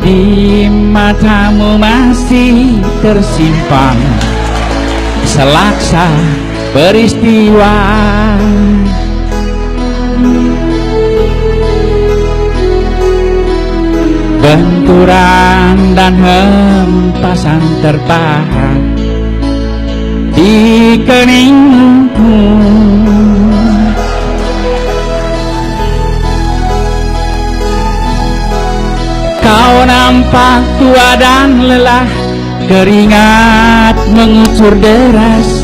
Di matamu masih tersimpan selaksa peristiwa, benturan dan hempasan terpahat di keningmu. Kau nampak tua dan lelah, keringat mengucur deras,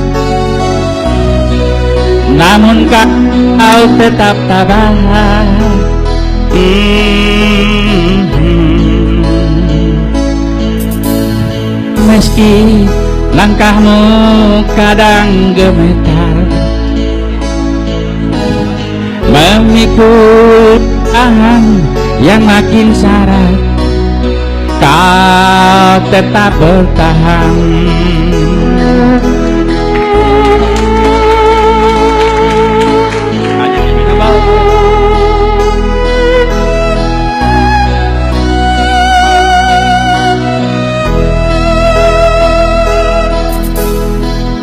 namun kau tetap tabah. Meski langkahmu kadang gemetar, memikul tangan yang makin syarat, kau tetap bertahan.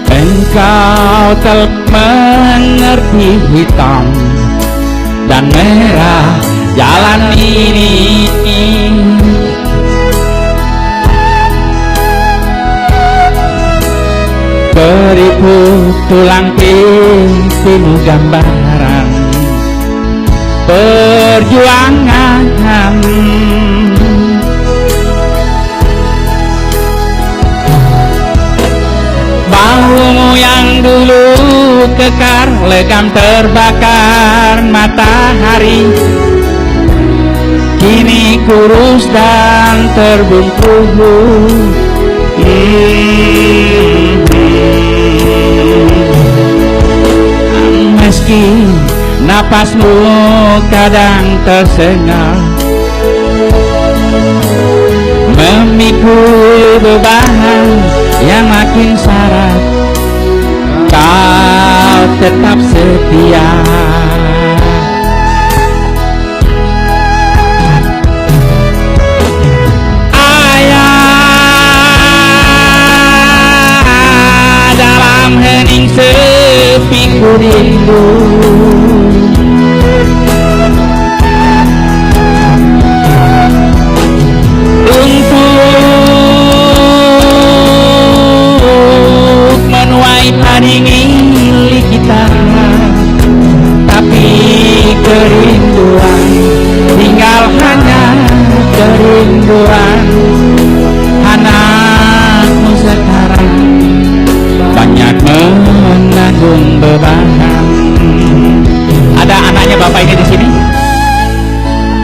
Engkau telah mengerti hitam dan merah jalan ini, keriput tulang pipimu gambaran perjuangan. Bahumu yang dulu kekar legam terbakar matahari, kini kurus dan terbungkus. Meski napasmu kadang tersengal, memikul beban yang makin syarat, kau tetap setia. Ayah, dalam hening sepi ku rindu, hari milik kita, tapi kerinduan tinggal hanya kerinduan. Anakmu sekarang banyak menanggung beban. Ada anaknya bapak ini di sini?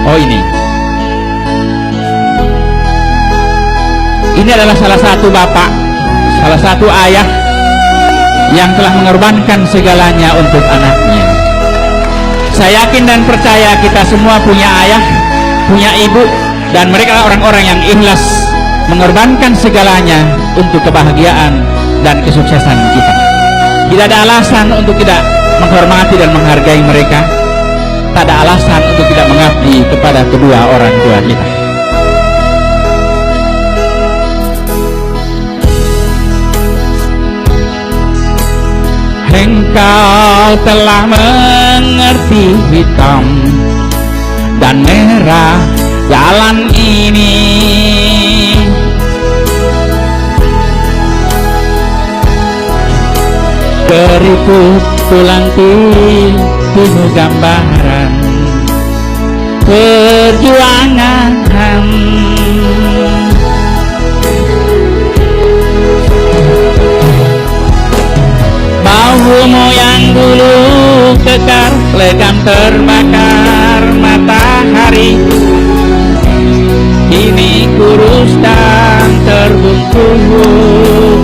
Oh ini. Ini adalah salah satu bapak, salah satu ayah yang telah mengorbankan segalanya untuk anaknya. Saya yakin dan percaya kita semua punya ayah, punya ibu, dan mereka orang-orang yang ikhlas mengorbankan segalanya untuk kebahagiaan dan kesuksesan kita. Tidak ada alasan untuk tidak menghormati dan menghargai mereka. Tak ada alasan untuk tidak mengabdi kepada kedua orang tua kita. Engkau telah mengerti hitam dan merah jalan ini, keriput tulang pipimu gambaran perjuangan. Bahumu yang dulu kekar legam terbakar matahari, kini kurus dan terbungkus.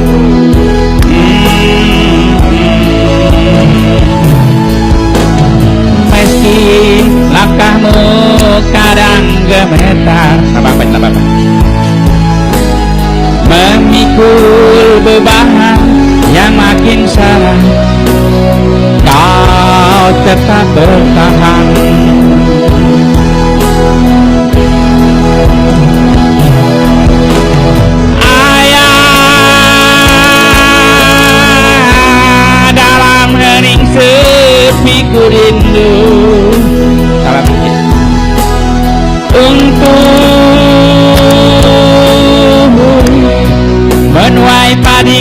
Meski langkahmu kadang gemetar, memikul beban yang makin salah, kau tetap bertahan. rindu salah pikir untuk menuai padi